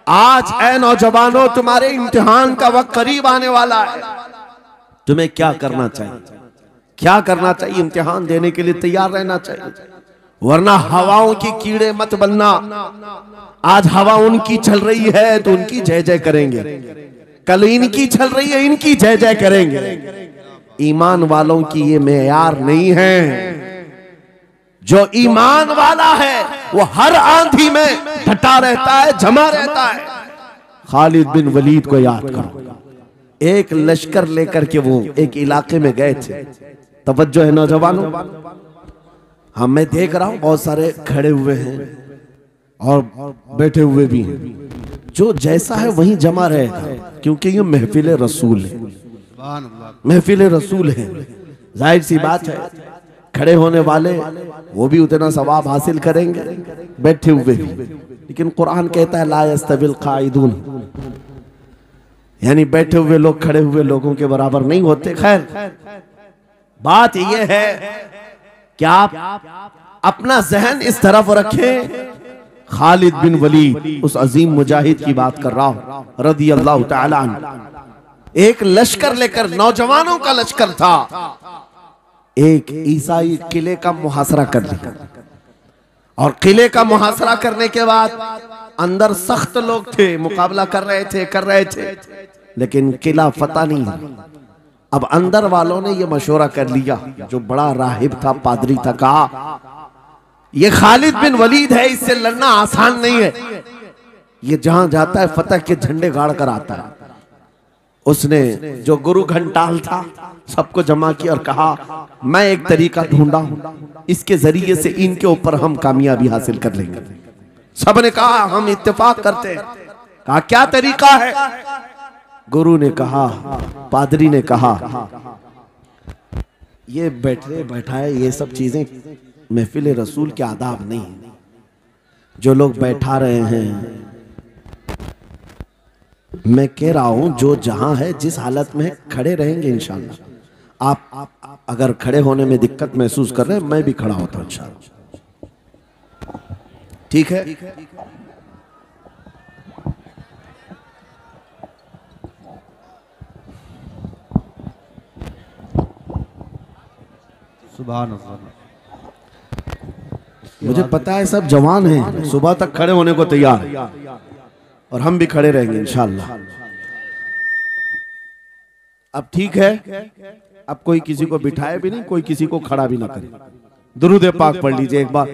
आज ऐ नौजवानों, तुम्हारे इम्तिहान का वक्त करीब आने वाला है। तुम्हें क्या करना चाहिए? क्या करना चाहिए? इम्तिहान देने के लिए तैयार रहना चाहिए, वरना हवाओं की कीड़े मत बनना। आज हवा उनकी चल रही है तो उनकी जय जय करेंगे, कल इनकी चल रही है इनकी जय जय करेंगे। ईमान वालों की ये मेयार नहीं है। जो ईमान वाला है वो हर आंधी में डटा रहता है, जमा रहता है। खालिद बिन वलीद को याद करो, एक लश्कर लेकर के वो एक इलाके में गए थे। तवज्जो है नौजवानों, हाँ मैं देख रहा हूं बहुत सारे खड़े हुए हैं और बैठे हुए भी हैं। जो जैसा है वहीं जमा रहेगा, क्योंकि ये महफिल रसूल है, महफिल रसूल है। जाहिर सी बात है, खड़े होने वाले वो भी उतना सवाब हासिल करेंगे, बैठे हुए भी। लेकिन कुरान कहता है ला यस्तविल काइदून, यानी बैठे हुए लोग खड़े हुए लोगों के बराबर नहीं होते। खैर, बात यह है कि आप अपना जहन इस तरफ रखें। खालिद बिन वलीद, उस अजीम मुजाहिद की बात कर रहा हूं रदी अल्लाह तआला अन्हु। एक लश्कर लेकर, नौजवानों का लश्कर था, एक ईसाई किले का मुहासरा कर लिया। और किले का मुहासरा करने के बाद अंदर सख्त लोग थे, मुकाबला कर रहे थे, लेकिन किला फतह नहीं हुआ। अब अंदर वालों ने यह मशवरा कर लिया, जो बड़ा राहिब था, पादरी था, कहा ये खालिद बिन वलीद है, इससे लड़ना आसान नहीं है। ये जहां जाता है फतह के झंडे गाड़ कर आता है। उसने जो गुरु घंटाल था सबको जमा किया और कहा मैं एक तरीका ढूंढा हूं, इसके जरिए से इनके ऊपर हम कामयाबी हासिल कर लेंगे। सबने कहा हम इत्तेफाक करते हैं। कहा क्या तरीका है? गुरु ने कहा, पादरी ने कहा, ये बैठाए ये सब चीजें महफिल रसूल के आदाब नहीं। जो लोग बैठा रहे हैं, मैं कह रहा हूं जो जहां है, जिस हालत में है, खड़े रहेंगे इंशाअल्लाह। आप अगर खड़े होने में दिक्कत महसूस कर रहे हैं, मैं भी खड़ा होता हूं इंशाअल्लाह। ठीक है? सुभान अल्लाह। मुझे पता है सब जवान हैं, सुबह तक खड़े होने को तैयार हैं, और हम भी खड़े रहेंगे इंशाअल्लाह। अब ठीक है, अब कोई किसी को बिठाए भी नहीं, कोई किसी को खड़ा भी ना करे। दुरूद पाक पढ़ लीजिए एक बार।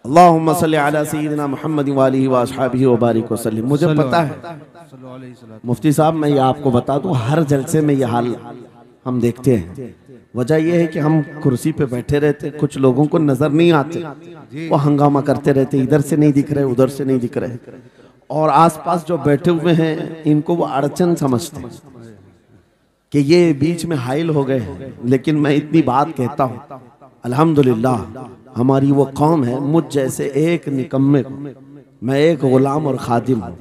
अल्लाहुम्मा सल्ली अला सय्यिदिना मुहम्मद व आलिहि व अस्हाबिहि व बारिक वसल्लम। मुझे पता है मुफ्ती साहब, मैं ये आपको बता दूं, हर जलसे में ये हाल हम देखते हैं। वजह यह है कि हम कुर्सी पे बैठे रहते, कुछ लोगों को नजर नहीं आते, वो हंगामा करते रहते, इधर से नहीं दिख रहे, उधर से नहीं दिख रहे, और आसपास जो बैठे हुए हैं इनको वो अड़चन समझते हैं कि ये बीच में हाइल हो गए। लेकिन मैं इतनी बात कहता हूँ, अल्हम्दुलिल्लाह हमारी वो कौम है, मुझ जैसे एक निकम्मे को, मैं एक गुलाम और खादिम हूँ,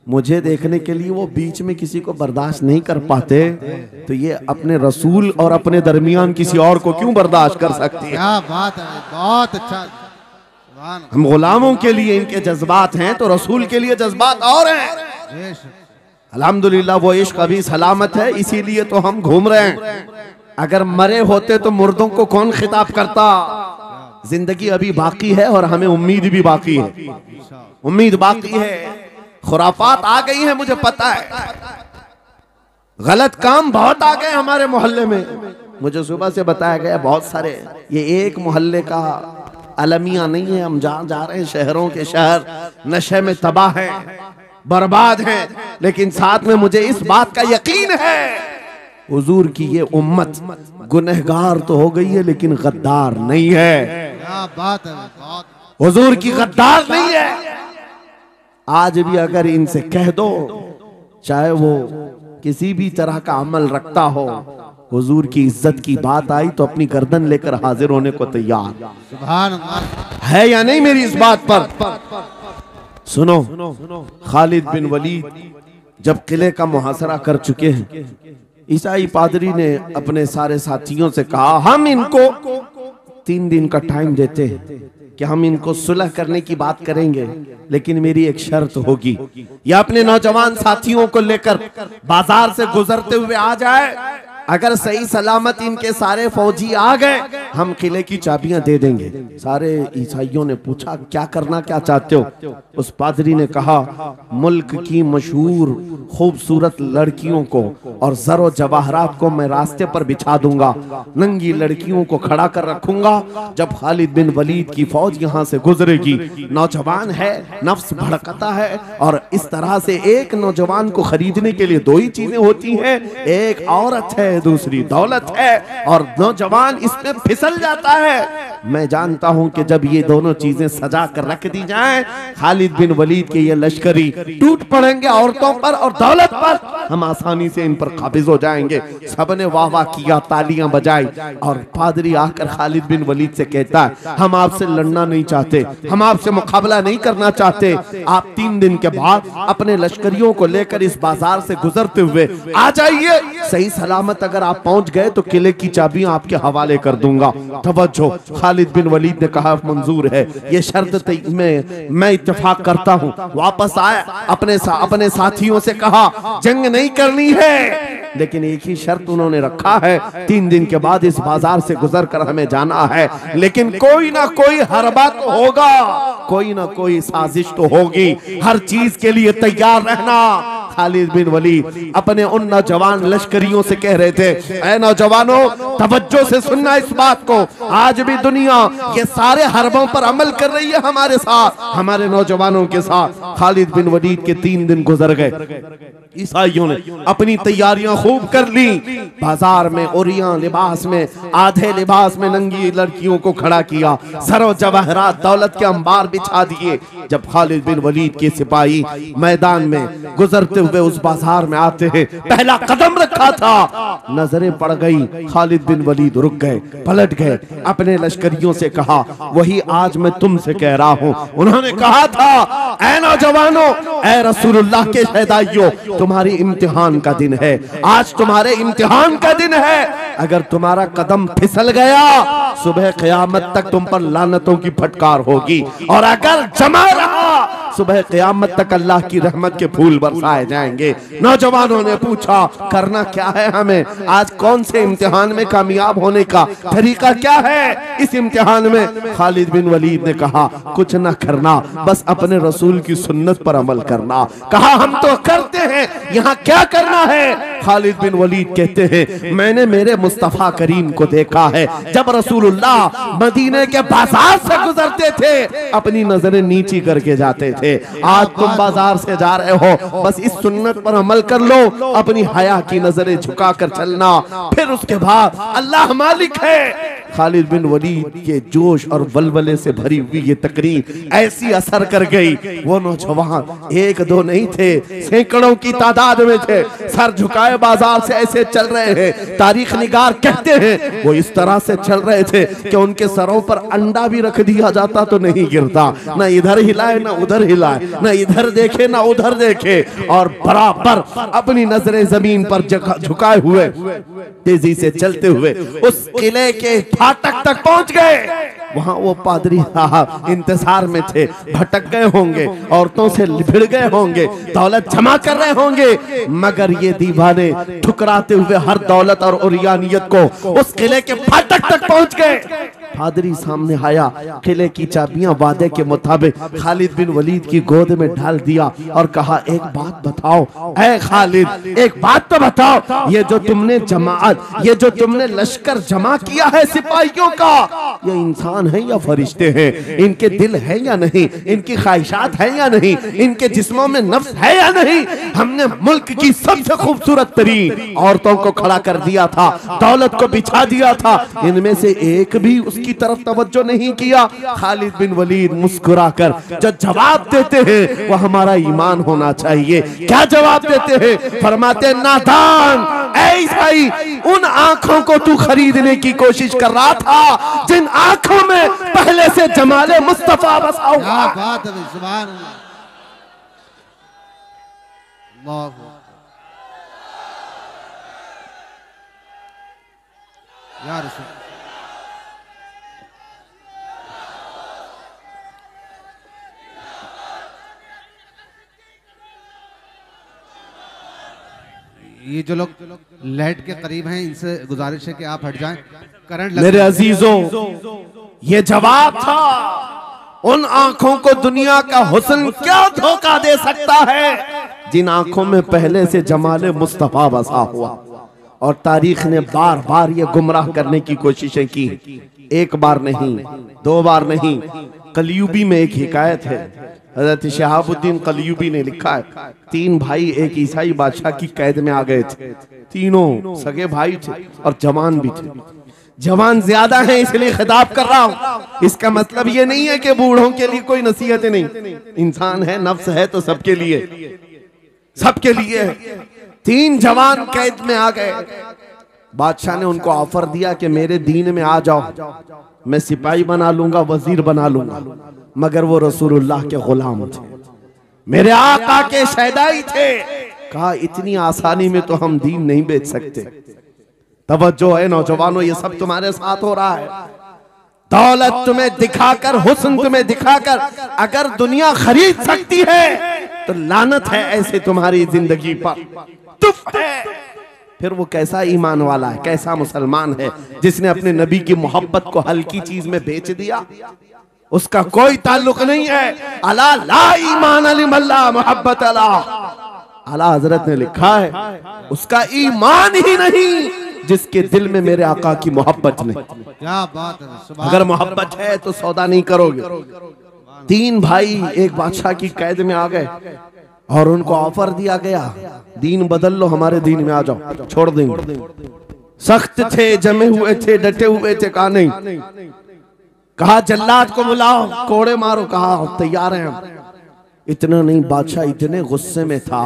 मुझे देखने के लिए वो बीच में किसी को बर्दाश्त नहीं कर पाते, तो ये अपने रसूल और अपने दरमियान किसी और को क्यों बर्दाश्त कर सकते हैं? क्या बात है, बहुत अच्छा। हम गुलामों के लिए इनके जज्बात हैं, तो रसूल के लिए जज्बात और हैं। अल्हम्दुलिल्लाह वो इश्क अभी सलामत है, इसीलिए तो हम घूम रहे हैं। अगर मरे होते तो मुर्दों को कौन खिताब करता? जिंदगी अभी बाकी है और हमें उम्मीद भी बाकी है, उम्मीद बाकी है। खुराफात आ गई है, मुझे पता है, गलत काम बहुत आ गए हमारे मोहल्ले में। मुझे सुबह से बताया गया बहुत सारे, ये एक मोहल्ले का अलमिया नहीं है, हम जहां जा रहे हैं शहरों के शहर नशे में तबाह हैं, बर्बाद हैं। लेकिन साथ में मुझे इस बात का यकीन है, हुजूर की ये उम्मत गुनहगार तो हो गई है लेकिन गद्दार नहीं है। क्या बात है, हुजूर की गद्दार नहीं है। आज भी अगर इनसे कह दो, चाहे वो किसी भी तरह का अमल रखता हो, हुजूर की इज्जत की बात आई तो अपनी गर्दन लेकर हाजिर होने को तैयार। सुभान अल्लाह। है या नहीं मेरी इस बात पर? सुनो, खालिद बिन वलीद जब किले का मुहासरा कर चुके हैं, ईसाई पादरी ने अपने सारे साथियों से कहा हम इनको 3 दिन का टाइम देते हैं, कि हम इनको सुलह करने की बात करेंगे, लेकिन मेरी एक शर्त होगी। ये अपने नौजवान साथियों को लेकर बाजार से गुजरते हुए आ जाए, अगर सही सलामत इनके सारे फौजी आ गए, हम किले की चाबियां दे देंगे। सारे ईसाइयों ने पूछा क्या करना क्या चाहते हो? उस पादरी ने कहा, मुल्क की मशहूर खूबसूरत लड़कियों को और जरो जवाहरात को मैं रास्ते पर बिछा दूंगा, नंगी लड़कियों को खड़ा कर रखूंगा। जब खालिद बिन वलीद की फौज यहाँ से गुजरेगी, नौजवान है, नफ्स भड़कता है, और इस तरह से एक नौजवान को खरीदने के लिए दो ही चीजें होती हैं, एक औरत है, दूसरी दौलत है, और नौजवान इसमें फिसल जाता है। मैं जानता हूं कि जब ये दोनों चीजें सजा कर रख दी जाएं, खालिद बिन वलीद के ये लश्करी टूट पड़ेंगे औरतों पर और दौलत पर, हम आसानी से इन पर काबिज हो जाएंगे। सबने वाह वाह किया, तालियां बजाई, और पादरी आकर खालिद बिन वलीद से कहता है, हम आपसे लड़ना नहीं चाहते, हम आपसे मुकाबला नहीं करना चाहते। आप 3 दिन के बाद अपने लश्करियों को लेकर इस बाजार से गुजरते हुए आ जाइए, सही सलामत अगर आप पहुंच गए तो किले की चाबियां आपके हवाले कर दूंगा। तवज्जो, खालिद बिन वलीद ने कहा मंजूर है, ये शर्त मैं इत्तेफाक करता हूं। वापस आए, अपने साथियों से कहा जंग नहीं करनी है, लेकिन एक ही शर्त उन्होंने रखा है, 3 दिन के बाद इस बाजार से गुजर कर हमें जाना है, लेकिन कोई ना कोई हरबा तो होगा, कोई ना कोई साजिश तो होगी, हर चीज के लिए तैयार रहना। खालिद बिन वलीद अपने उन नौजवान लश्करियों से कह रहे थे, ऐ नौजवानों, तवज्जो से सुनना इस बात को, आज भी दुनिया ये सारे हरबों पर अमल कर रही है हमारे साथ, हमारे नौजवानों के साथ। खालिद बिन वलीद के 3 दिन गुजर गए, ईसाइयों ने अपनी तैयारियां खूब कर ली, बाजार में ओरियां लिबास में, आधे लिबास में नंगी लड़कियों को खड़ा किया, सरो जवाहरात दौलत के अंबार बिछा दिए। जब खालिद बिन वलीद के सिपाही मैदान में गुजरते हुए उस बाजार में आते हैं, पहला कदम रखा था, नजरें पड़ गई, खालिद बिन वलीद रुक गए, पलट गए, अपने लश्करियों से कहा, वही आज मैं तुमसे कह रहा हूं। उन्होंने कहा था, ऐ नौजवानों, ऐ रसूलुल्लाह के शहदाइयों, तुम्हारी इम्तिहान का दिन है, आज तुम्हारे इम्तिहान का दिन है। अगर तुम्हारा कदम फिसल गया, सुबह क़यामत तक तुम पर लानतों की फटकार होगी, और अगर जमा रहा, सुबह क़यामत तक अल्लाह की रहमत के फूल बरसाए जाएंगे। नौजवानों ने पूछा, करना क्या है हमें, आज कौन से इम्तिहान में कामयाब होने का तरीका क्या है इस इम्तिहान में? खालिद बिन वलीद ने कहा, कुछ ना करना, बस अपने रसूल की सुन्नत पर अमल करना। कहा, हम तो करते हैं, यहाँ क्या करना है? खालिद बिन वलीद कहते हैं, मैंने मेरे मुस्तफा करीम को देखा है, जब रसूलुल्लाह मदीने के बाजार से गुजरते थे, अपनी नजरें नीची करके जाते थे। आज तुम बाजार से जा रहे हो, बस इस सुन्नत पर अमल कर लो, अपनी हया की नजरें झुकाकर चलना, फिर उसके बाद अल्लाह मालिक है। खालिद बिन वलीद के जोश और वलवले से भरी हुई ये तकरीर ऐसी असर कर गई, वो नौजवान एक दो नहीं थे, सैकड़ों की तादाद में थे, सर झुकाए बाजार से ऐसे चल रहे हैं। तारीख निगार कहते हैं वो इस तरह से चल रहे थे कि उनके सरों पर अंडा भी रख दिया जाता तो नहीं गिरता, ना इधर हिलाए ना उधर हिलाए, ना इधर देखे ना उधर देखे, और बराबर अपनी नजरें जमीन पर झुकाए हुए तेजी से चलते हुए उस किले के फाटक तक पहुंच गए। वहां वो पादरी साहब इंतजार में थे, भटक गए होंगे, औरतों से भिड़ गए होंगे, दौलत जमा कर रहे होंगे, मगर ये दीवाने ठुकराते हुए हर दौलत और उरियानियत को उस किले के फाटक तक पहुंच गए। पादरी सामने आया, किले की चाबियां वादे के मुताबिक खालिद बिन वलीद की गोद में डाल दिया और कहा, एक बात बताओ ऐ खालिद, एक बात तो बताओ, ये जो तुमने जमाअत, ये जो तुमने लश्कर जमा किया है सिपाहियों का, ये इंसान है या फरिश्ते हैं? इनके दिल है या नहीं? इनकी ख्वाहिशात है या नहीं? इनके जिस्मों में नफ्स है या नहीं? हमने मुल्क की सबसे खूबसूरत तरीन औरतों को खड़ा कर दिया था, दौलत को बिछा दिया था, इनमें से एक भी की तरफ तवज्जो नहीं किया। खालिद बिन वलीद मुस्कुराकर जो जवाब देते हैं वो हमारा ईमान होना चाहिए। क्या जवाब देते हैं? फरमाते, नादान, ऐसी उन आंखों को तू खरीदने की कोशिश कर रहा था जिन आंखों में पहले से जमाले मुस्तफा बसा हुआ। क्या बात है, सुभान अल्लाह। या रसूल ये जो लोग लाइट के करीब हैं इनसे गुजारिश है कि आप हट जाएं। करंट मेरे अजीजों, ये जवाब था उन आंखों को दुनिया का हुस्न क्या धोखा दे सकता है जिन आंखों में पहले से जमाले मुस्तफा बसा हुआ। और तारीख ने बार बार ये गुमराह करने की कोशिशें की, एक बार नहीं, दो बार नहीं। कलयुबी में एक हिकायत है, हजरत शहाबुद्दीन कलयुबी ने लिखा है, 3 भाई एक ईसाई बादशाह की कैद में आ गए थे। तीनों सगे भाई थे और जवान भी थे। जवान ज्यादा है इसलिए खिताब कर रहा हूं। इसका मतलब ये नहीं है कि बूढ़ों के लिए कोई नसीहतें नहीं। इंसान है, नफ्स है, तो सबके लिए, सबके लिए। 3 जवान कैद में आ गए। बादशाह ने उनको ऑफर दिया कि मेरे दीन में आ जाओ, मैं सिपाही बना लूंगा, वजीर बना लूंगा। मगर वो रसूलुल्लाह के गुलाम थे, मेरे आका के शहदाई थे। कहा इतनी आसानी में तो हम दीन नहीं बेच सकते। तवज्जो है नौजवानों, ये सब तुम्हारे साथ हो रहा है। दौलत तुम्हें दिखाकर, हुस्न तुम्हें दिखाकर अगर दुनिया खरीद सकती है तो लानत है ऐसे तुम्हारी जिंदगी पर, तुफ है। फिर वो कैसा ईमान वाला है, कैसा मुसलमान है जिसने अपने नबी की मोहब्बत को हल्की चीज में बेच दिया। उसका कोई ताल्लुक नहीं है। अला ला ईमान अलिमल्ला मोहब्बत अला, आला हजरत ने लिखा है उसका ईमान ही नहीं जिसके दिल में मेरे आका की मोहब्बत नहीं। क्या बात है। अगर मोहब्बत है तो सौदा नहीं करोगे। 3 भाई एक बादशाह की कैद में आ गए और उनको ऑफर दिया गया, दीन बदल लो, हमारे दीन में आ जाओ, छोड़ देंगे। सख्त थे, जमे हुए थे, डटे हुए थे। कहा नहीं। कहा जल्लाद को बुलाओ, कोड़े मारो। कहा तैयार हैं हम। इतना नहीं, बादशाह इतने गुस्से में था,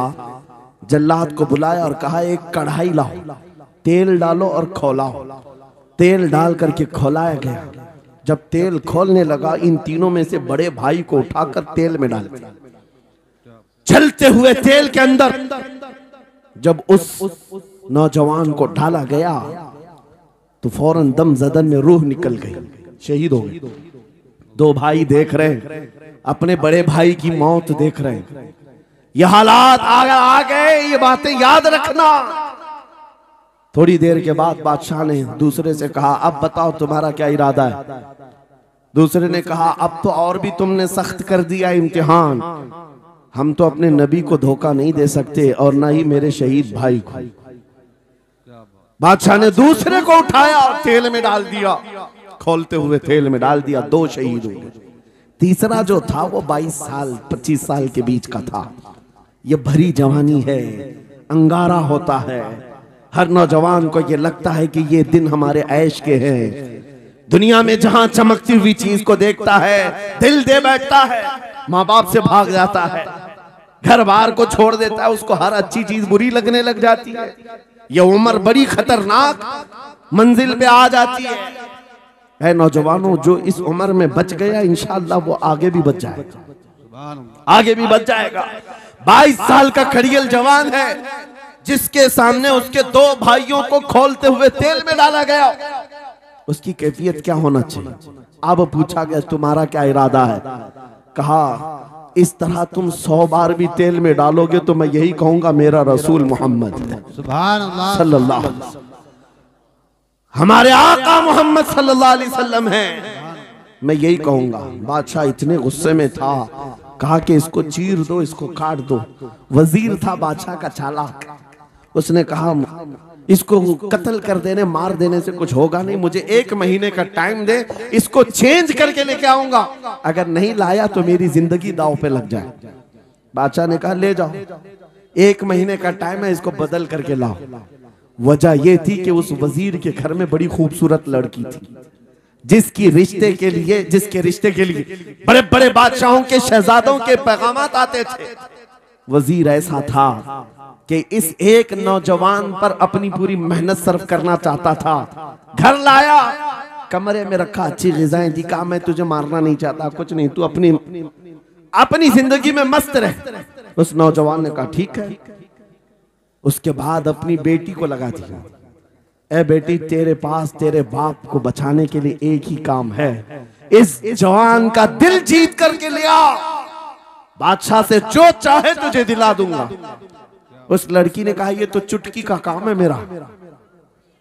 जल्लाद को बुलाया और कहा एक कढ़ाई लाओ, तेल डालो और खौलाओ। तेल डाल करके खौलाया गया। जब तेल खोलने लगा, इन तीनों में से बड़े भाई को उठाकर तेल में डाल दिया। चलते हुए तेल के अंदर जब उस नौजवान को डाला गया तो फौरन दम जदन में रूह निकल गई, शहीद हो गए। 2 भाई देख रहे हैं, अपने बड़े भाई की मौत देख रहे हैं। ये हालात आ गए, ये बातें याद रखना। थोड़ी देर के बाद बादशाह ने दूसरे से कहा अब बताओ तुम्हारा क्या इरादा है। दूसरे ने कहा अब तो और भी तुमने सख्त कर दिया इम्तिहान, हम तो अपने नबी को धोखा नहीं दे सकते और ना ही मेरे शहीद भाई को। बादशाह ने दूसरे को उठाया और तेल में डाल दिया, खोलते हुए तेल में डाल दिया। 2 शहीद हो गए। तीसरा जो था वो 22 साल 25 साल के बीच का था। ये भरी जवानी है, अंगारा होता है। हर नौजवान को ये लगता है कि ये दिन हमारे ऐश के हैं। दुनिया में जहां चमकती हुई चीज को देखता है दिल दे बैठता है, माँ बाप से भाग जाता है, घर बार को छोड़ देता है, उसको हर अच्छी चीज बुरी लगने लग जाती है। ये उम्र बड़ी खतरनाक मंजिल पे आ जाती है। नौजवानों, जो इस उम्र में बच गया इंशाअल्लाह वो आगे भी बच जाएगा, आगे भी बच जाएगा। 22 साल का खड़ियल जवान है जिसके सामने उसके 2 भाइयों को खोलते हुए तेल में डाला गया। उसकी कैफियत क्या होना चाहिए? अब पूछा गया तुम्हारा क्या इरादा है? कहा इस तरह तुम 100 बार भी तेल में डालोगे तो मैं यही कहूंगा मेरा रसूल मोहम्मद सुभान अल्लाह सल्लल्लाहु अलैहि वसल्लम, हमारे आका मोहम्मद सल्लल्लाहु अलैहि वसल्लम है, मैं यही कहूंगा। बादशाह इतने गुस्से में था, कहा कि इसको चीर दो, इसको काट दो। वजीर था बादशाह का चालाक, उसने कहा इसको कत्ल कर देने, मार देने से कुछ होगा नहीं, मुझे 1 महीने का टाइम दे, इसको चेंज करके लेके आऊंगा, अगर नहीं लाया तो मेरी जिंदगी दांव पे लग जाए। बादशाह ने कहा ले जाओ, 1 महीने का टाइम है, इसको बदल करके लाओ। वजह यह थी कि उस वजीर के घर में बड़ी खूबसूरत लड़की थी जिसके रिश्ते के लिए बड़े बड़े बादशाहों के शहजादों के पैगामात आते थे। वजीर ऐसा था कि इस एक नौजवान पर अपनी पूरी मेहनत सर्व करना चाहता था। घर लाया, कमरे में रखा, अच्छी ग़िज़ाएं दी, कहा मैं तुझे मारना नहीं चाहता, कुछ नहीं, तू अपनी जिंदगी में मस्त रह। उस नौजवान ने कहा ठीक है। उसके बाद अपनी बेटी को लगा दिया, ए बेटी तेरे पास तेरे बाप को बचाने के लिए एक ही काम है, इस जवान का दिल जीत करके ले आ, बादशाह से जो चाहे तुझे दिला दूंगा। उस लड़की ने कहा ये तो चुटकी का काम है मेरा।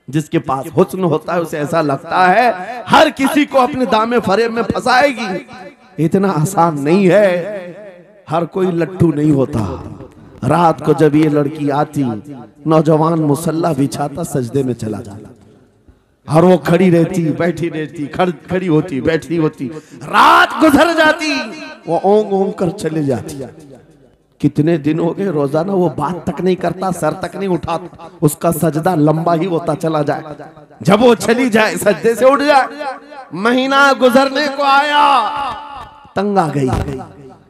जिसके पास हुस्न होता है उसे ऐसा लगता है हर किसी को अपने दामे फरेब में फंसाएगी। इतना आसान नहीं है, हर कोई लट्टू नहीं होता। रात को जब ये लड़की आती, नौजवान मुसल्ला बिछाता, सजदे में चला जाता और वो खड़ी रहती, बैठी रहती, खड़ी होती, बैठी होती, रात गुजर जाती, वो ओंग ओंग कर चले जाती। कितने दिन हो गए, रोजाना वो बात तक नहीं करता, सर तक नहीं उठाता, उसका सजदा लंबा ही होता चला जाए। जब वो चली जाए सजदे से उठ जाए। महीना गुजरने को आया, तंग आ गई,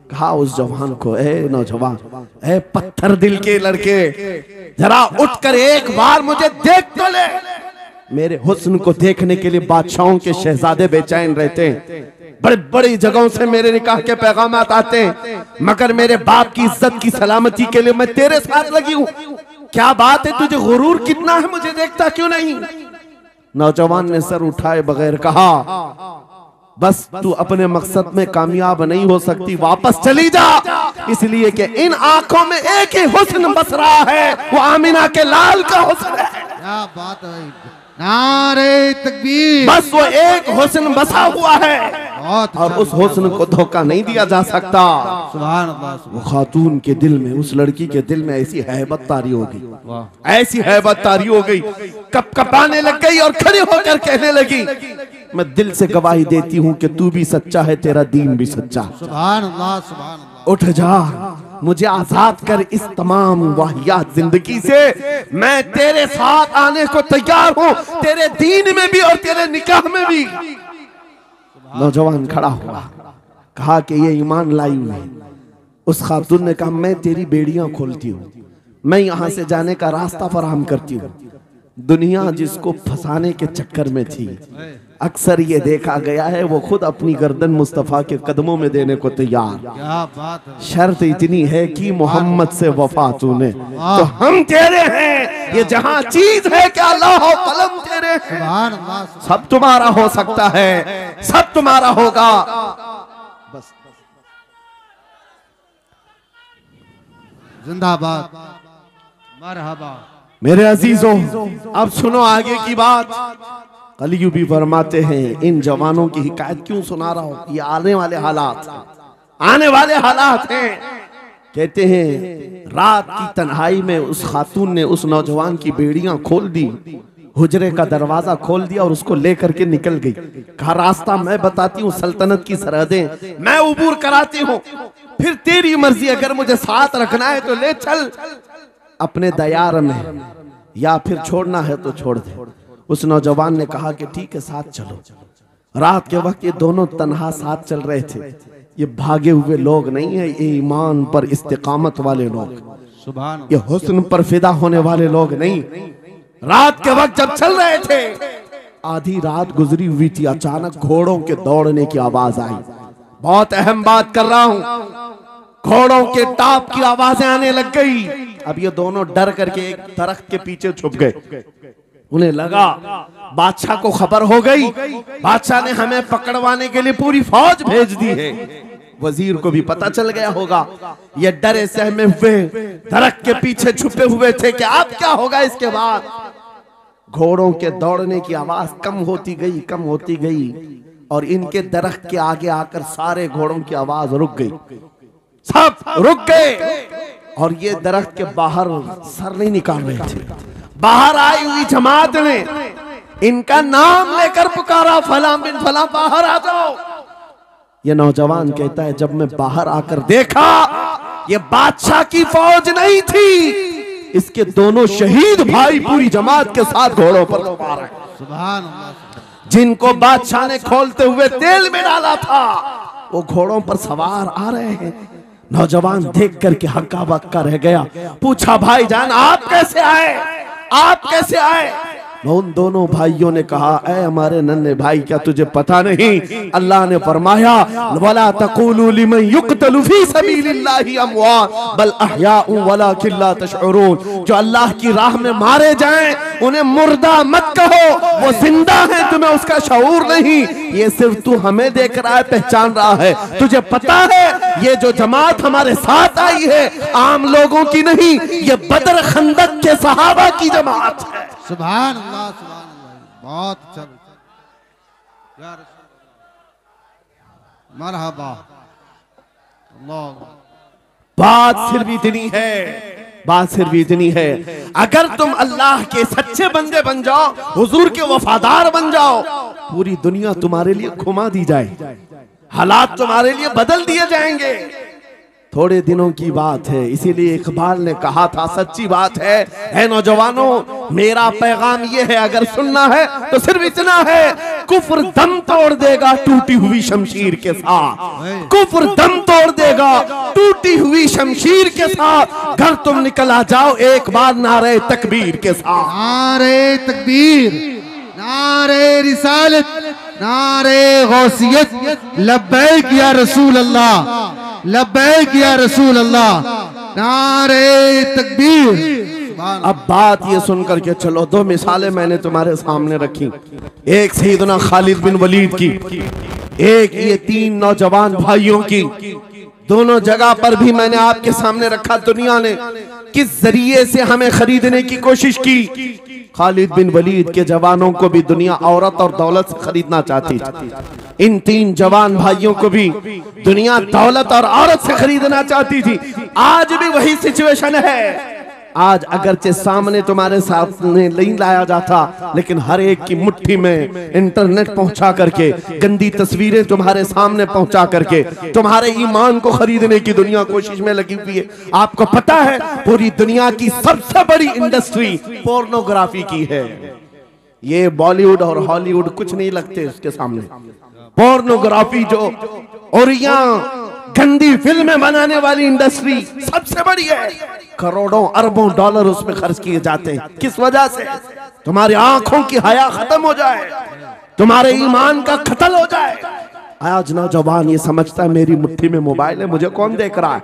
कहा उस जवान को, ए नौजवान, ए पत्थर दिल के लड़के, जरा उठकर एक बार मुझे देख तो ले। मेरे हुस्न को देखने के लिए बादशाहों के शहजादे बेचैन रहते हैं, बड़ी बड़ी जगहों से मेरे निकाह के पैगाम आते हैं, मगर मेरे बाप की इज्जत की सलामती के लिए मैं तेरे साथ लगी हूं। क्या बात है, तुझे गुरूर कितना है, मुझे देखता क्यों नहीं? नौजवान ने सर उठाए बगैर कहा, बस तू अपने मकसद में कामयाब नहीं हो सकती, वापस चली जा। इसलिए कि इन आंखों में एक ही हुस्न बस रहा है, वो आमिना के लाल का हुस्न है। क्या बात है भाई, नारे तकबीर। बस वो एक हुस्न बसा हुआ है और उस हुस्न को धोखा नहीं दिया जा सकता। सुभान अल्लाह। वो खातून के दिल में, उस लड़की के दिल में ऐसी हैबत तारी हो गई, ऐसी हैबत तारी हो गई, कपकपाने लग गई और खड़ी होकर कहने लगी, मैं दिल से गवाही देती हूँ कि तू भी सच्चा है, तेरा दीन भी सच्चा। सुभान अल्लाह, सुभान अल्लाह। उठ जा, मुझे आजाद कर इस तमाम वाहियात जिंदगी से, मैं तेरे साथ आने को तैयार हूँ, तेरे दीन में भी और तेरे निकाह में भी। नौजवान खड़ा हुआ, कहा कि ये ईमान लाई हुई है। उस खातून ने कहा, मैं तेरी बेड़ियां खोलती हूँ, मैं यहाँ से जाने का रास्ता फराहम करती हूँ। दुनिया जिसको फंसाने के चक्कर में थी, अक्सर ये देखा गया है वो खुद अपनी गर्दन मुस्तफा के कदमों में देने को तैयार। क्या बात है। शर्त इतनी है कि मोहम्मद से वफा तूने, तो हम तेरे हैं। ये जहां चीज है कि अल्लाह हो कलम तेरे हैं। सब तुम्हारा हो सकता है, सब तुम्हारा होगा। बस जिंदाबाद, मरहबा। मेरे अजीजों, अब सुनो आगे की बात। कलियू भी फरमाते हैं, इन जवानों की हिकायत क्यों सुना रहा हूं, ये आने वाले हालात, आने वाले हालात हैं। कहते हैं रात की तन्हाई में उस खातून ने उस नौजवान की बेड़ियां खोल दी, हुजरे का दरवाजा खोल दिया और उसको लेकर के निकल गई। कहा रास्ता मैं बताती हूँ, सल्तनत की सरहदें मैं उबूर कराती हूँ, फिर तेरी मर्जी, अगर मुझे साथ रखना है तो ले चल अपने दयार में, या फिर छोड़ना है तो छोड़ दे। उस नौजवान ने कहा कि ठीक है, साथ चलो। रात के वक्त ये दोनों तन्हा साथ चल रहे थे। ये भागे हुए लोग नहीं है, ये ईमान पर इस्तिकामत वाले लोग, सुभान, ये हुस्न पर फिदा होने वाले लोग नहीं। रात के वक्त जब चल रहे थे, आधी रात गुजरी हुई थी, अचानक घोड़ों के दौड़ने की आवाज आई। बहुत अहम बात कर रहा हूं, घोड़ों के टाप की आवाजें आने लग गई। अब ये दोनों डर करके एक दरख्त के पीछे छुप गए। उन्हें लगा बादशाह को खबर हो गई, बादशाह ने हमें पकड़वाने के लिए पूरी फौज भेज दी है। वजीर को भी पता चल गया होगा। ये डरे सहमे हुए दरख्त के पीछे छुपे हुए थे कि अब क्या होगा इसके बाद। घोड़ों के दौड़ने की आवाज कम होती गई, कम होती गई, और इनके दरख्त के आगे आकर सारे घोड़ों की आवाज रुक गई, सब रुक गए। और ये दरख्त के बाहर सर नहीं निकाल रहे थे। बाहर आई हुई जमात ने इनका नाम लेकर पुकारा, फला बिन फला बाहर आ जाओ। ये नौजवान कहता है, जब मैं बाहर आकर देखा ये बादशाह की फौज नहीं थी, इसके दोनों शहीद भाई पूरी जमात के साथ घोड़ों पर सवार हैं। सुभान अल्लाह। जिनको बादशाह ने खोलते हुए तेल में डाला था, वो घोड़ों पर सवार आ रहे हैं। नौजवान देख करके हक्का बक्का रह गया। पूछा, भाईजान आप कैसे आए, आप कैसे आए? उन दोनों भाइयों ने कहा, ऐ हमारे नन्हे भाई, क्या तुझे पता नहीं अल्लाह ने फरमाया वला तक़ूलू लिमन युक़तलु फी सबीलिल्लाहि अमवात बल अहयाउ वलाकिन ला तशउरून। जो अल्लाह की राह में मारे जाएं उन्हें मुर्दा मत कहो, वो जिंदा है, तुम्हें उसका शऊर नहीं। ये सिर्फ तू हमें देख रहा है, पहचान रहा है। तुझे पता है ये जो जमात हमारे साथ आई है आम लोगों की नहीं, ये बदर खंदक के सहाबा की जमात है। सुभान अल्लाह, सुभान अल्लाह, बहुत अच्छा या रसूल मरहबा। अल्लाह, बात सिर्फ इतनी है, बात सिर्फ इतनी है, अगर तुम अल्लाह के सच्चे बंदे बन जाओ, हुजूर के वफादार बन जाओ, पूरी दुनिया तुम्हारे लिए घुमा दी जाए, हालात तुम्हारे लिए बदल दिए जाएंगे। थोड़े दिनों की बात है, इसीलिए इकबाल ने कहा था, सच्ची बात है नौजवानों, मेरा पैगाम ये है, अगर सुनना है तो सिर्फ इतना है, कुफ्र दम तोड़ देगा टूटी हुई शमशीर के साथ, कुफ्र दम तोड़ देगा टूटी हुई शमशीर के साथ। घर तुम निकल आ जाओ एक बार नारे तकबीर के साथ। नारे तकबीर, नारे रिसालत, नारे गौसियत, लब्बैक या रसूल अल्लाह, लब्बैक या रसूल अल्लाह, नारे तकबीर। अब बात ये सुनकर के चलो, दो मिसालें मैंने तुम्हारे सामने रखी, एक सैयदना खालिद बिन वलीद की, एक ये तीन नौजवान भाइयों की। दोनों जगह पर भी मैंने आपके सामने रखा दुनिया ने किस जरिए से हमें खरीदने की कोशिश की। खालिद बिन वलीद के जवानों को भी दुनिया औरत और दौलत से खरीदना चाहती थी, इन तीन जवान भाइयों को भी दुनिया दौलत और औरत से खरीदना चाहती थी। आज भी वही सिचुएशन है। आज अगरचे सामने तुम्हारे सामने नहीं लाया जाता, लेकिन हर एक की मुट्ठी में इंटरनेट पहुंचा करके, गंदी तस्वीरें तुम्हारे सामने पहुंचा करके तुम्हारे ईमान को खरीदने की दुनिया कोशिश में लगी हुई है। आपको पता है पूरी दुनिया की सबसे बड़ी इंडस्ट्री पोर्नोग्राफी की है। ये बॉलीवुड और हॉलीवुड कुछ नहीं लगते उसके सामने। पोर्नोग्राफी जो और यहाँ गंदी फिल्में बनाने वाली इंडस्ट्री सबसे बड़ी है, करोड़ों अरबों डॉलर उसमें खर्च किए जाते हैं। किस वजह से? तुम्हारी आंखों की हया खत्म हो जाए, तुम्हारे ईमान का कत्ल हो जाए। आज नौजवान ये समझता है मेरी मुट्ठी में मोबाइल है, मुझे कौन देख रहा है।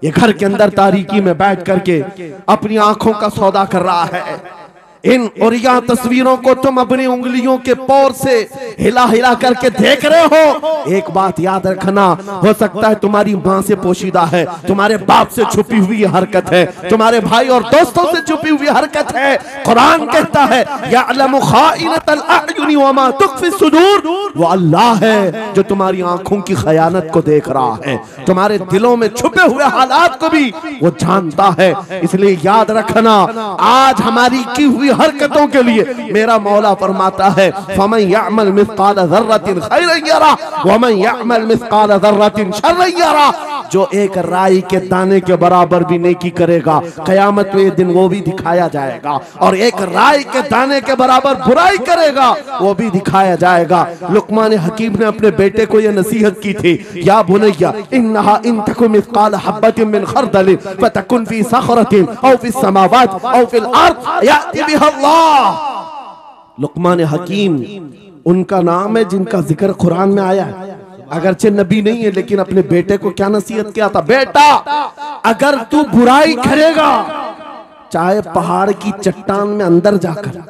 ये घर के अंदर तारीकी में बैठ करके अपनी आंखों का सौदा कर रहा है। इन और यहाँ तस्वीरों को तुम अपनी उंगलियों के पोर से हिला हिला करके देख रहे हो। एक बात याद रखना, हो सकता है तुम्हारी माँ से पोशीदा है, तुम्हारे बाप से छुपी हुई हरकत है, तुम्हारे भाई और दोस्तों से छुपी हुई हरकत है। कुरान कहता है यअलमु खाइनतल अयुनि वमा तुख्फी सुदूर, वो अल्लाह है जो तुम्हारी आंखों की खयानत को देख रहा है, तुम्हारे दिलों में छुपे हुए हालात को भी वो जानता है। इसलिए याद रखना, आज हमारी की हुई हरकतों के लिए मेरा मौला फरमाता है फमन यअमल मिस्काल ज़र्रतिन खैरन यरा वमन यअमल मिस्काल ज़र्रतिन शर्रन यरा। जो एक राई के दाने के बराबर भी नेकी करेगा, कयामत में दिन वो भी दिखाया जाएगा, और एक राई के दाने के बराबर बुराई करेगा वो भी दिखाया जाएगा। लुकमान हकीम ने अपने बेटे को यह नसीहत की थी, या बुनैया इन्नहा इन तकु मिस्काल हब्बतिन मिन खरदलिन फतकुन फी सखरतिन औ फी समावात औ फिल अर्द याति बिहा अल्लाह। लुकमान हकीम उनका नाम है जिनका जिक्र कुरान में आया है। अगरचे नबी नहीं है, लेकिन अपने बेटे को क्या नसीहत किया था, बेटा अगर तू बुराई करेगा, चाहे पहाड़ की चट्टान में अंदर जाकर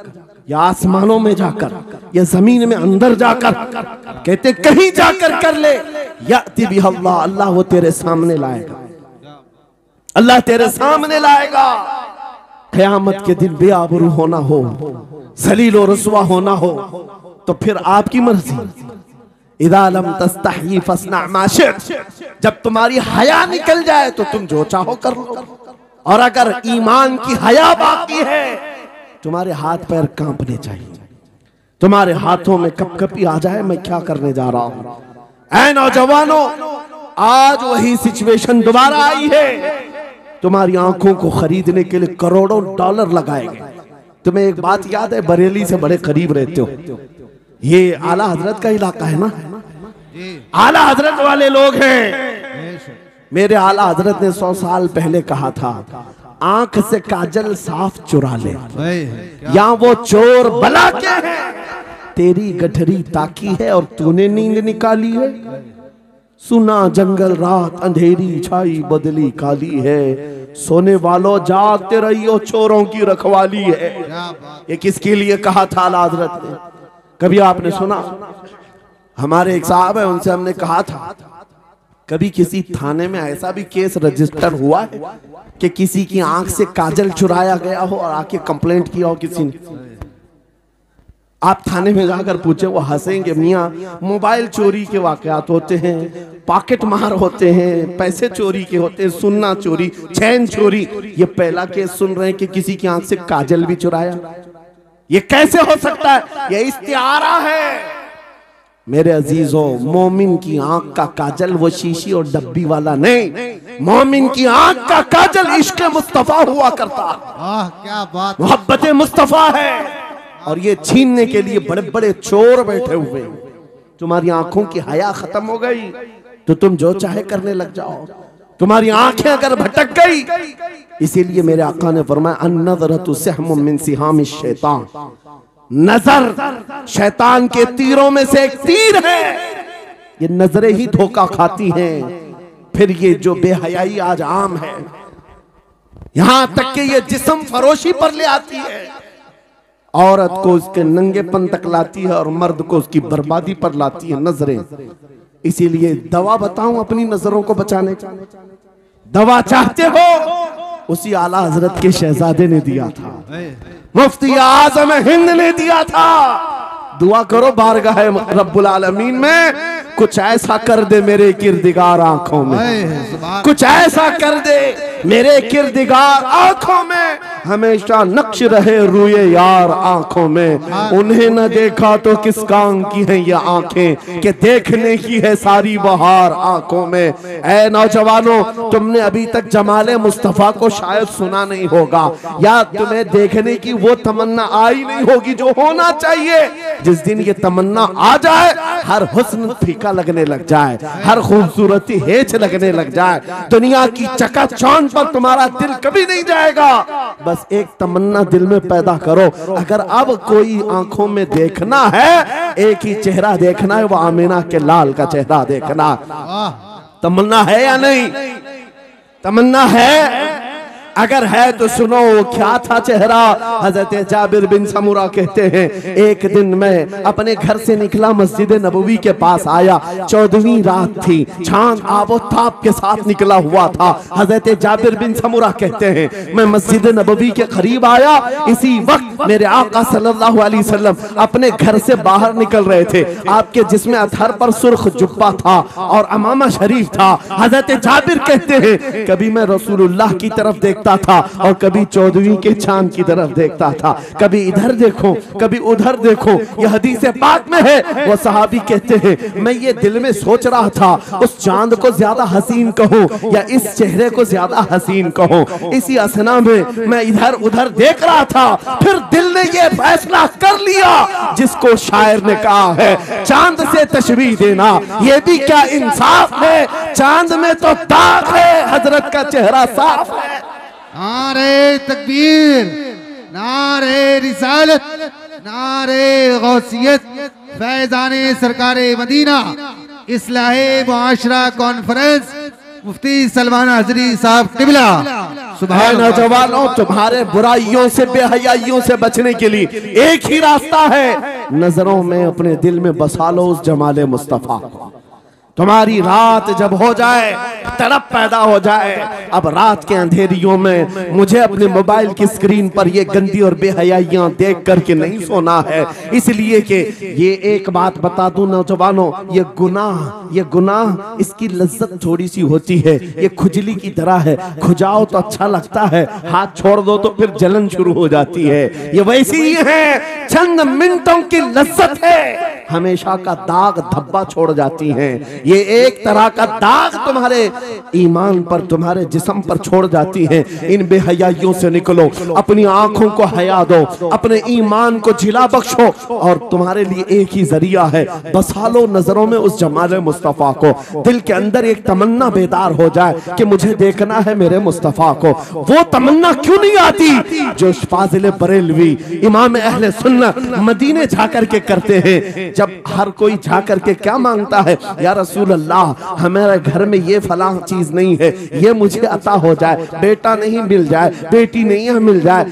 या आसमानों में जाकर या जमीन में अंदर जाकर, कहते कहीं जाकर कर ले, याति बिहा अल्लाह, अल्लाह वो तेरे सामने लाएगा, अल्लाह तेरे सामने लाएगा। क़यामत के दिन बेआबरू होना हो, जलील और रुसवा होना हो, तो फिर आपकी मर्जी। इदा लम तस्तही फस्ना मा शित, जब तुम्हारी हया निकल जाए तो तुम जो चाहो कर लो, और अगर ईमान की हया बाकी है तुम्हारे हाथ पैर कांपने चाहिए, तुम्हारे हाथों में कपकपी आ जाए मैं क्या करने जा रहा हूं। ऐ नौजवानों, आज वही सिचुएशन दोबारा आई है। तुम्हारी आंखों को खरीदने के लिए करोड़ों डॉलर लगाए गए। तुम्हें एक बात याद है, बरेली से बड़े करीब रहते हो, ये आला हजरत का इलाका है ना, आला हजरत वाले लोग हैं। मेरे आला हजरत ने 100 साल पहले कहा था, आंख से काजल साफ चुरा ले, क्या या वो चोर बला के है, तेरी गठरी ताकी है और तूने नींद निकाली है। सुना जंगल रात अंधेरी छाई बदली काली है, सोने वालों जागते रहियो चोरों की रखवाली है। ये किसके लिए कहा था आला हज़रत ने? कभी आपने सुना? हमारे एक साहब है, उनसे हमने कहा था कभी किसी थाने में ऐसा भी केस रजिस्टर हुआ है कि किसी की आंख से काजल चुराया गया हो और आके कंप्लेंट किया हो किसी ने? आप थाने में जाकर पूछे, वो हंसेंगे। मियाँ, मोबाइल चोरी के वाकयात होते हैं, पॉकेट मार होते हैं, पैसे चोरी के होते हैं, सुन्ना चोरी, चैन चोरी। ये पहला केस सुन रहे हैं कि किसी की आंख से काजल भी चुराया। ये कैसे हो सकता है? ये इस्तिआरा है। मेरे अजीजों, मोमिन की आंख का काजल वो शीशी और डब्बी वाला नहीं, मोमिन की आंख का काजल इश्क मुस्तफा हुआ करता। क्या बात, मोहब्बत मुस्तफा है। और ये छीनने के लिए बड़े बड़े चोर बैठे हुए। तुम्हारी आंखों की हया खत्म हो गई तो तुम जो चाहे करने लग जाओ। तुम्हारी आंखें अगर भटक गई, इसीलिए मेरे आका ने फरमाया अन्नज़रतु सहमुम मिन सिहामिश शैतान, नजर शैतान के तीरों में से एक तीर है। ये नजरें ही धोखा खाती हैं। फिर ये जो बेहयाई आज आम है, यहां तक कि ये जिस्म फरोशी पर ले आती है, औरत को उसके नंगेपन तक लाती है और मर्द को उसकी बर्बादी पर लाती है नजरें। इसीलिए दवा बताऊं अपनी नजरों को बचाने का? दवा चाहते हो? उसी आला हजरत के शहजादे ने दिया था, मुफ्ती आजम हिंद ने दिया था। दुआ करो बारगाह रब्बुल आलमीन में, कुछ ऐसा कर दे मेरे किरदिगार आंखों में, कुछ ऐसा कर दे मेरे किरदिगार आंखों में, हमेशा नक्श रहे रूए यार आंखों में। उन्हें न देखा तो किस काम की है ये आंखें, कि देखने की है सारी बहार आंखों में। ऐ नौजवानों, तुमने अभी तक जमाले मुस्तफा को शायद सुना नहीं होगा, या तुम्हें देखने की वो तमन्ना आई नहीं होगी जो होना चाहिए। जिस दिन ये तमन्ना आ जाए, हर हुस्न फीका लगने लग जाए, हर खूबसूरती हेच लगने लग जाए, दुनिया की चकाचौंध पर तुम्हारा दिल कभी नहीं जाएगा। बस एक तमन्ना दिल में पैदा करो, अगर अब कोई आंखों में देखना है, एक ही चेहरा देखना है, वो आमिना के लाल का चेहरा देखना। तमन्ना है या नहीं? तमन्ना है? अगर है तो सुनो, क्या था चेहरा? हजरत जाबिर बिन समूरा कहते हैं, एक दिन मैं अपने घर से निकला, मस्जिद नबवी के पास आया, 14वीं रात थी, चांद आबोताब के साथ निकला हुआ था। हजरत जाबिर बिन समूरा कहते हैं, मैं मस्जिद नबवी के करीब आया, इसी वक्त मेरे आका सल्लल्लाहु अलैहि वसल्लम अपने घर से बाहर निकल रहे थे। आपके जिस्म अतहर पर सुर्ख जुब्बा था और अमामा शरीफ था। हजरत जाबिर कहते हैं, कभी मैं रसूलुल्लाह की तरफ देखता था और कभी 14वीं के चांद की तरफ देखता था, कभी इधर देखो कभी उधर देखो। यह हदीस पाक में है। वो सहाबी कहते हैं, मैं ये दिल में सोच रहा था, उस चांद को ज्यादा हसीन कहूं या इस चेहरे को ज्यादा हसीन कहूं। इसी असना में मैं इधर उधर देख रहा था, फिर दिल ने ये फैसला कर लिया जिसको शायर ने कहा है, चांद से तशबीह देना ये भी क्या इंसाफ है, चांद में तो दाग है, हजरत का चेहरा साफ है। नारे तकबीर, नारे रिसालत, नारे गौसियत, फैजाने सरकारे मदीना, इस्लाहे मुआशरा कॉन्फ्रेंस, मुफ्ती सलमान हजरी साहब क़िबला। सुभान नौजवानों, तुम्हारे बुराइयों से बेहयाइयों से बचने के लिए एक ही रास्ता है, नजरों में अपने दिल में बसा लो उस जमाले मुस्तफा। तुम्हारी रात जब हो जाए, तड़प पैदा हो जाए, अब रात के अंधेरियों में मुझे अपने मोबाइल की स्क्रीन पर ये गंदी और बेहयाइयां देख करके नहीं सोना है। इसलिए कि ये एक बात बता दूं नौजवानों, ये गुनाह इसकी लज्जत थोड़ी सी होती है, ये खुजली की तरह है, खुजाओ तो अच्छा लगता है, हाथ छोड़ दो तो फिर जलन शुरू हो जाती है। ये वैसी ही है, चंद मिनटों की लज्जत है, हमेशा का दाग धब्बा छोड़ जाती हैं। ये एक तरह का दाग तुम्हारे ईमान पर, तुम्हारे जिस्म पर छोड़ जाती हैं। इन बेहयाइयों से निकलो, अपनी आंखों को हया दो, अपने ईमान को जिला बख्शो, और तुम्हारे लिए एक ही जरिया है, बसा लो नजरों में उस जमाल मुस्तफा को। दिल के अंदर एक तमन्ना बेदार हो जाए कि मुझे देखना है मेरे मुस्तफा को। वो तमन्ना क्यों नहीं आती जो फाजिल बरेलवी इमाम अहले सुन्नत मदीने जाकर के करते हैं। जब हर कोई जाकर के क्या मांगता है, या रसूल अल्लाह हमारे घर में ये फलां चीज नहीं है, ये मुझे अता हो जाए, बेटा नहीं मिल जाए, बेटी नहीं मिल जाए,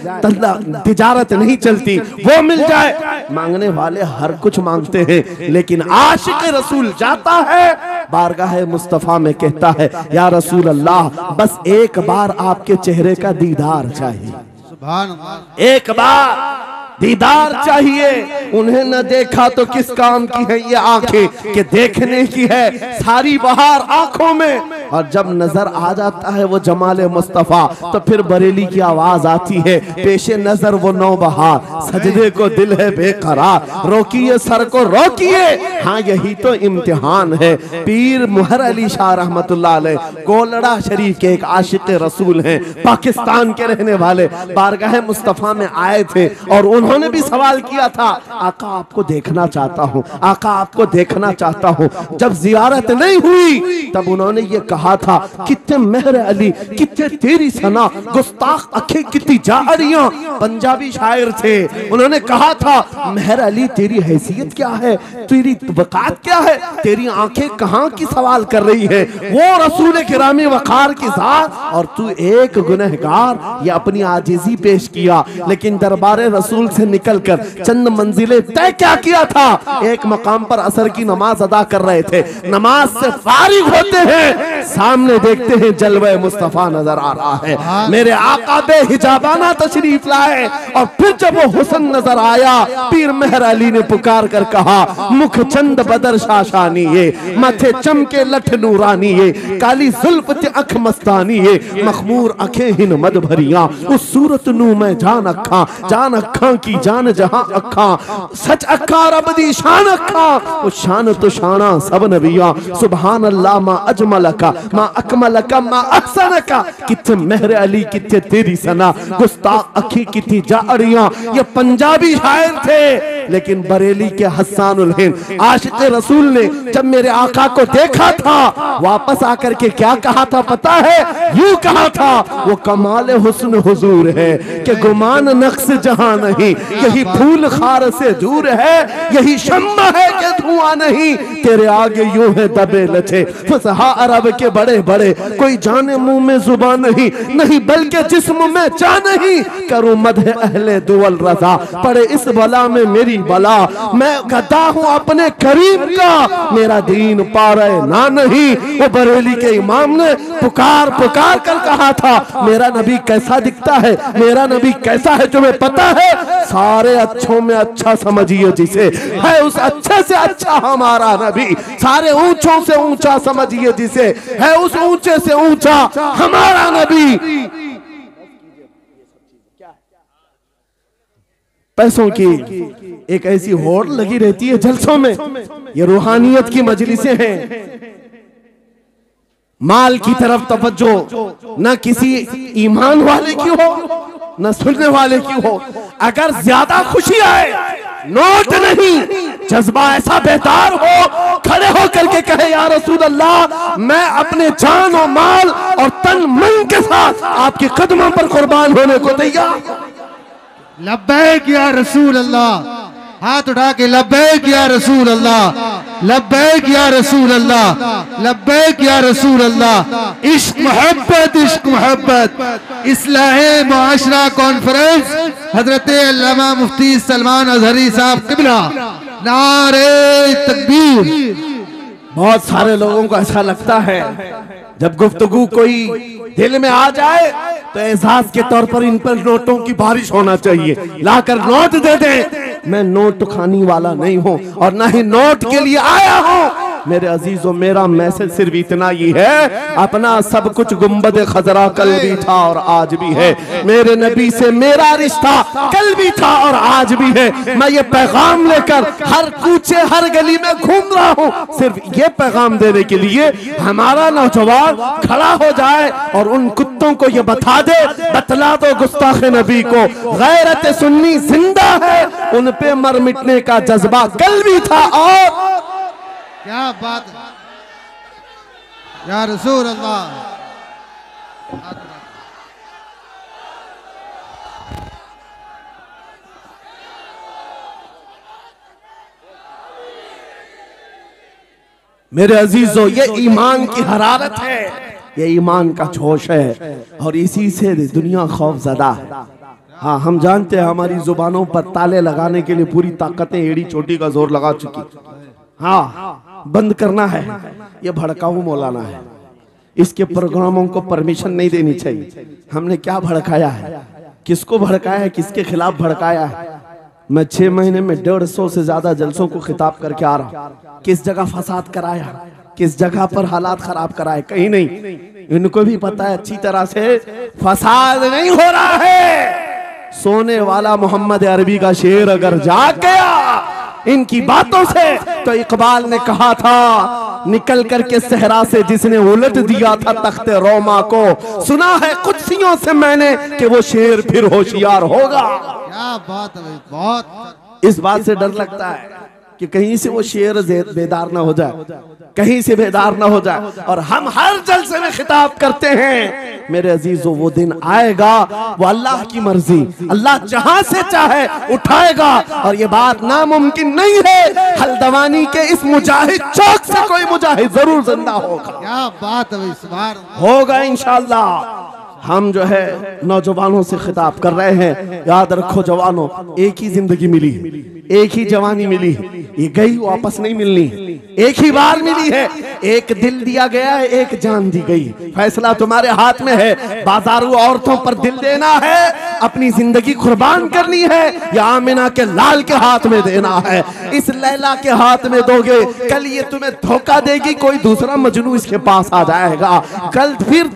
तिजारत नहीं चलती, वो मिल जाए। मांगने वाले हर कुछ मांगते हैं, लेकिन आशिक रसूल जाता है बारगाह मुस्तफा में, कहता है या रसूल अल्लाह बस एक बार आपके चेहरे का दीदार चाहिए, सुभान अल्लाह, एक बार दीदार चाहिए। उन्हें न देखा तो किस काम की है ये आंखें कि देखने की है सारी बहार आंखों में। और जब नजर आ जाता है वो जमाले मुस्तफा, तो फिर बरेली की आवाज आती है, पेशे नजर वो नौबहार, सजदे को दिल है बेकरार, रोकिए सर को रोकिए, हाँ यही तो इम्तिहान है। पीर मुहर अली शाह रहमतुल्लाह अलैह कोलड़ा शरीफ के एक आशिक रसूल हैं, पाकिस्तान के रहने वाले, बारगाह मुस्तफा में आए थे और उन्होंने भी सवाल किया था, आका आपको देखना चाहता हूँ, आका आपको देखना चाहता हूँ। जब जियारत नहीं हुई तब उन्होंने ये कहा था, कितने मेहर अली, कितने तेरी सना, गुस्ताख अखे कितनी जारियां। पंजाबी शायर थे, उन्होंने कहा था मेहर अली तेरी हैसियत क्या है, तेरी वकात क्या है, तेरी आंखें कहाँ की सवाल कर रही है, वो रसूल किरामी वकार की जात, और तू एक गुनहगार। ये अपनी आजिजी पेश किया, लेकिन दरबारे रसूल से निकलकर चंद मंजिलें तय क्या किया था। एक मकाम पर असर की नमाज अदा कर रहे थे, नमाज से फारिग होते हैं, सामने देखते हैं जलवे मुस्तफा नजर आ रहा है, मेरे आका बेहिजाबाना तशरीफ लाए। और फिर जब वो हुस्न नजर आया, पीर मेहर अली ने पुकार कर कहा, मुख चंद बदर शाशानी ये, माथे चमके लठ नूरानी ये, काली जुल्फ ते अख मस्तानी ये, मखमूर अखे हिन मद भरिया, उस सूरत नू मैं जान अखा की जान जहां अखा, सच अखा रब दी शान अखा, उस शान तो शाना सब नबिया। सुभान अल्लाह मा अजमल का, मा अकमल का, मा अहसन का, कितने मेहर अली कितने तेरी सना, गुस्ताख अखी कितनी जारियां। ये पंजाबी शायर थे, लेकिन बरेली के हस्सानुल हिंद आशिक रसूल ने जब मेरे आका को देखा था, वापस आकर के क्या कहा था पता है, यूं कहा था, वो कमाल हुस्न हुजूर है कि गुमान नक्श जहां नहीं, यही फूल खार से दूर है, यही शम्मा है कि धुआं नहीं, तेरे आगे यूं है दबे लचे फसहा अरब के बड़े बड़े, कोई जाने मुंह में जुबान नहीं, नहीं बल्कि जिस्म में जा नहीं, करूं मदह अहले दुवल रजा, पड़े इस बला में मेरी बला, मैं गदा हूं अपने करीम का, मेरा दीन पा रहे ना नहीं। वो बरेली के इमाम ने पुकार पुकार कर कहा था, मेरा नबी कैसा दिखता है, मेरा नबी कैसा है, तुम्हें पता है, सारे अच्छों में अच्छा समझिए जिसे, है उस अच्छे से अच्छा हमारा नबी, सारे ऊंचों से ऊंचा समझिए जिसे, है उस ऊंचे से ऊंचा हमारा नबी। पैसों की एक ऐसी होड़ लगी रहती है जलसों में, ये रूहानियत की मजलिसें हैं, माल की तरफ तवज्जो न किसी ईमान वाले की हो न सुनने वाले की हो। अगर ज्यादा खुशी आए, नोट नहीं, जज्बा ऐसा बेहतर हो, खड़े होकर के कहे या रसूल अल्लाह मैं अपने जान और माल और तन मन के साथ आपके कदमों पर कुर्बान होने को तैयार। लब्बैक या रसूल अल्लाह, हाथ उठा के लब्बैक या रसूल अल्लाह, लब्बैक या रसूल अल्लाह, लब्बैक या रसूल अल्लाह। इश्क मोहब्बत इस्लाहे मुआशरा कॉन्फ्रेंस हजरत अल्लामा मुफ्ती सलमान अजहरी साहब किबला, नारे तकबीर। बहुत सारे लोगों को ऐसा लगता है जब गुफ्तगू कोई दिल में आ जाए तो एहसास के तौर पर इन पर नोटों की बारिश होना चाहिए, लाकर नोट दे दे। मैं नोट खानी वाला नहीं हूं और ना ही नोट के लिए आया हूं, मेरे अजीजों, मेरा मैसेज सिर्फ इतना ही है, अपना सब कुछ गुंबद खजरा कल भी था और आज भी है। मेरे नबी से मेरा रिश्ता कल भी था और आज भी है। मैं ये पैगाम लेकर हर कूचे हर गली में घूम रहा हूँ, सिर्फ ये पैगाम देने के लिए हमारा नौजवान खड़ा हो जाए और उन कुत्तों को ये बता दे, बतला दो गुस्ताख नबी को, गैरत सुन्नी जिंदा है, उन पे मर मिटने का जज्बा कल भी था। और क्या बात है या रसूल अल्लाह। मेरे अजीजों, ये ईमान की हरारत है, ये ईमान का जोश है और इसी से दुनिया खौफजदा है। हाँ, हम जानते हैं हमारी जुबानों पर ताले लगाने के लिए पूरी ताकतें एड़ी चोटी का जोर लगा चुकी। हाँ, बंद करना है, ये भड़काऊ मौलाना है, इसके प्रोग्रामों को परमिशन नहीं देनी चाहिए। हमने क्या भड़काया है, किसको भड़काया है, किसके खिलाफ भड़काया है? मैं 6 महीने में 150 से ज्यादा जलसों को खिताब करके आ रहा हूँ। किस जगह फसाद कराया, किस जगह पर हालात खराब कराए, कहीं नहीं। इनको भी पता है अच्छी तरह से फसाद नहीं हो रहा है। सोने वाला मोहम्मद अरबी का शेर अगर जाग गया इनकी बातों से, तो इकबाल ने कहा था, निकल करके सहरा से जिसने उलट दिया था तख्ते रोमा को, सुना है कुदसियों से मैंने कि वो शेर फिर होशियार होगा। क्या बात है, बहुत। इस बात से डर लगता है कि कहीं से वो शेर बेदार ना हो जाए, कहीं से बेदार ना हो जाए। और हम हर जलसे में खिताब करते हैं, मेरे अजीजों, वो दिन आएगा, वो अल्लाह की मर्जी, अल्लाह जहां से चाहे उठाएगा। और ये बात नामुमकिन नहीं है, हल्दवानी के इस मुजाहिद चौक से कोई मुजाहिद जरूर जिंदा होगा। क्या बात है, इस बार होगा इंशाअल्लाह। हम जो है नौजवानों से खिताब कर रहे हैं, याद रखो जवानों, एक ही जिंदगी मिली है, एक ही जवानी मिली है, ये गई वापस नहीं मिलनी, एक ही बार मिली है। एक दिल दिया गया है, एक जान दी गई, फैसला तुम्हारे हाथ में है। बाजारू औरतों पर दिल देना है, अपनी जिंदगी कुर्बान करनी है, या आमिना के लाल के हाथ में देना है। इस लैला के हाथ में दोगे, कल ये तुम्हें धोखा देगी, कोई दूसरा मजनू इसके पास आ जाएगा, कल फिर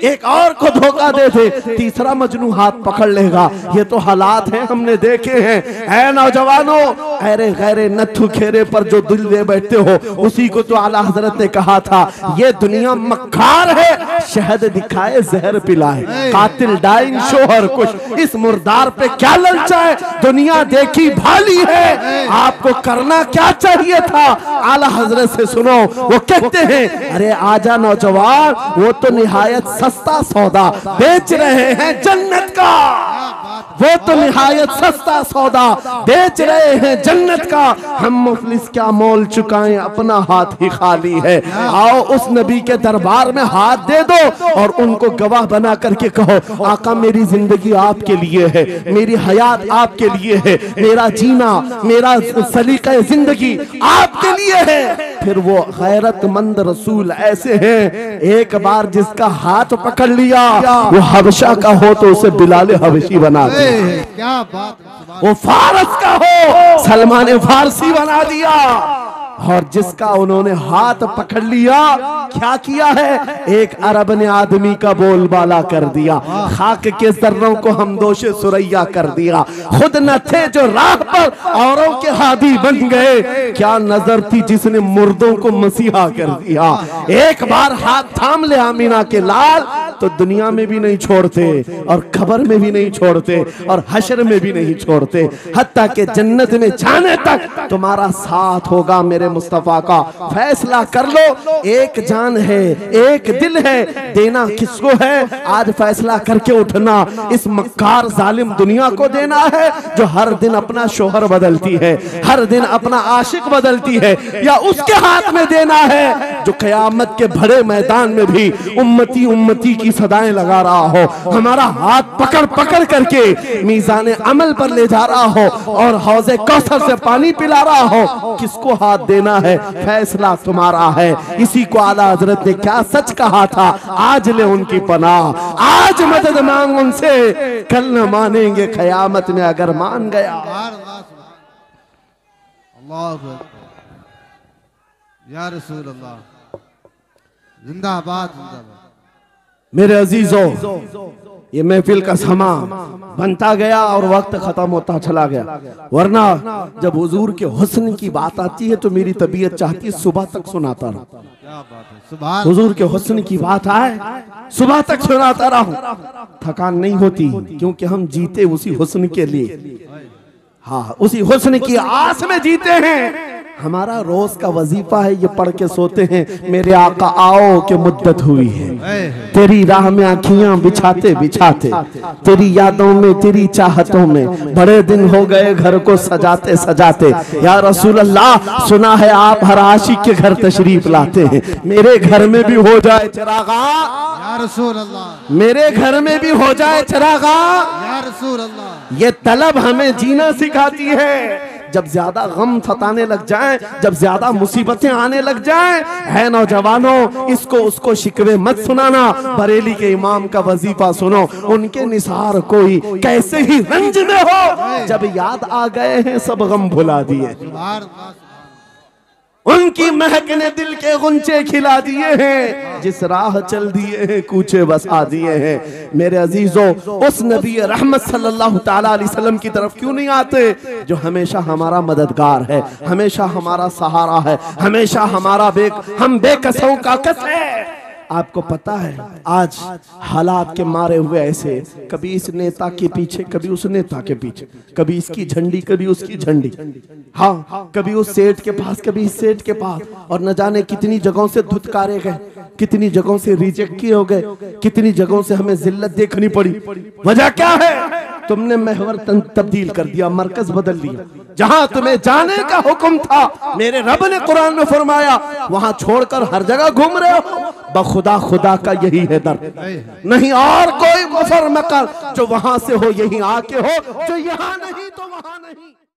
एक और को धोखा दे दे, तीसरा मजनू हाथ पकड़ लेगा। ये तो हालात हैं, हमने देखे हैं। ऐ नौजवानों, अरे गैरे नथु खेरे पर जो दिल दे बैठते हो, उसी को तो आला हजरत ने कहा था, ये दुनिया मक्कार है, शहद दिखाए जहर पिलाए, कातिल डाइन शोहर कुछ, इस मुर्दार पे क्या ललचाए, दुनिया देखी भाली है, आपको करना क्या चाहिए था? आला हजरत से सुनो, वो कहते हैं, अरे आजा नौजवान, वो तो निहायत सस्ता सौदा बेच रहे हैं जन्नत का, वो तो निहायत सस्ता सौदा बेच रहे हैं जन्नत का। हम मुफलिस क्या मोल चुकाएं, अपना हाथ ही खाली है। आओ उस नबी के दरबार में हाथ दे दो और उनको गवाह बना करके कहो, आका मेरी जिंदगी आपके लिए है, मेरी हयात आपके लिए है, मेरा जीना, मेरा सलीका जिंदगी आपके लिए है। फिर वो गैरतमंद रसूल ऐसे हैं, एक बार जिसका हाथ पकड़ लिया, वो हबशा का हो तो उसे बिलाल हबशी बना दिया, क्या बात, वो फारस का हो सलमान फारसी बना दिया। और जिसका उन्होंने हाथ पकड़ लिया, क्या किया है, एक अरब ने आदमी का बोलबाला कर दिया, खाक के जर्रों को हम दोषे सुरैया कर दिया, खुद न थे जो राह पर औरों के हादी बन गए, क्या नजर थी जिसने मुर्दों को मसीहा कर दिया। एक बार हाथ थाम ले आमीना के लाल, तो दुनिया में भी नहीं छोड़ते और खबर में भी नहीं छोड़ते और हशर में भी नहीं छोड़ते, हत्ता के जन्नत में जाने तक तुम्हारा साथ होगा। मेरे मुस्तफा का फैसला कर लो, एक जान है, एक दिल है, देना किसको है? आज फैसला करके उठना, इस मक्कार जालिम दुनिया को देना है जो हर दिन अपना शोहर बदलती है, हर दिन अपना आशिक बदलती है, या उसके हाथ में देना है जो कयामत के बड़े मैदान में भी उम्मती उम्मती की सदाएं लगा रहा हो, हमारा हाथ पकड़ पकड़ करके मीज़ान अमल पर ले जा रहा हो और हौज़े कौसर से पानी पिला रहा हो। किसको हाथ देना है? फैसला तुम्हारा है। इसी को आला हजरत ने क्या सच कहा था, आज ले उनकी पनाह, आज मदद मांग उनसे, कल न मानेंगे कयामत में अगर मान गया। या रसूल अल्लाह, जिंदाबाद जिंदाबाद। मेरे अजीजों, ये महफिल का समा बनता गया और वक्त खत्म होता चला गया, वरना जब हुजूर के हुस्न की बात आती है तो मेरी तबीयत चाहती है सुबह तक सुनाता रहूं। क्या बात है, सुभान। हुजूर के हुस्न की बात आए सुबह तक सुनाता रहूं, थकान नहीं होती, क्योंकि हम जीते उसी हुस्न के लिए। हाँ, उसी हुस्न की आस में जीते हैं। हमारा रोज का वजीफा है, ये पढ़ के सोते हैं, मेरे आका आओ के मुद्दत हुई है, तेरी राह में आँखियां बिछाते बिछाते, तेरी यादों में तेरी चाहतों में बड़े दिन हो गए घर को सजाते सजाते। या रसूल अल्लाह, सुना है आप हर आशिक के घर तशरीफ लाते हैं, मेरे घर में भी हो जाए चिरागा, या रसूल अल्लाह, मेरे घर में भी हो जाए चिरागा। या रसूल अल्लाह, ये तलब हमें जीना सिखाती है। जब ज्यादा गम सताने लग जाएं, जब ज्यादा मुसीबतें आने लग जाएं, है नौजवानों, इसको उसको शिकवे मत सुनाना, बरेली के इमाम का वजीफा सुनो। उनके निसार कोई कैसे ही रंज में हो, जब याद आ गए हैं सब गम भुला दिए, उनकी महक ने दिल के गुंचे खिला दिए हैं, जिस राह चल दिए हैं कूचे बसा दिए हैं। मेरे अजीजों, उस नबी रहमत सल्लल्लाहु ताला अलैहि वसल्लम की तरफ क्यों नहीं आते जो हमेशा हमारा मददगार है, हमेशा हमारा सहारा है, हमेशा हमारा हम बेकसों का कस है। आपको पता है आज हालात के मारे हुए ऐसे, कभी इस नेता के पीछे, कभी उस नेता के पीछे, कभी इसकी झंडी कभी उसकी झंडी, हाँ, कभी उस सेठ के पास कभी इस सेठ के पास, और न जाने कितनी जगहों से धुतकारे गए, कितनी जगहों से रिजेक्ट किए हो गए, कितनी जगहों से हमें जिल्लत देखनी पड़ी। वजह क्या है? तुमने महवर तब्दील कर दिया, मरकज बदल लिया। जहां तुम्हें जाने का हुक्म था, मेरे रब ने कुरान में फरमाया, वहां छोड़कर हर जगह घूम रहे हो। बखुदा खुदा का यही है दर, नहीं और कोई मुफर मकर, जो वहां से हो यही आके हो, जो यहाँ नहीं तो वहां नहीं।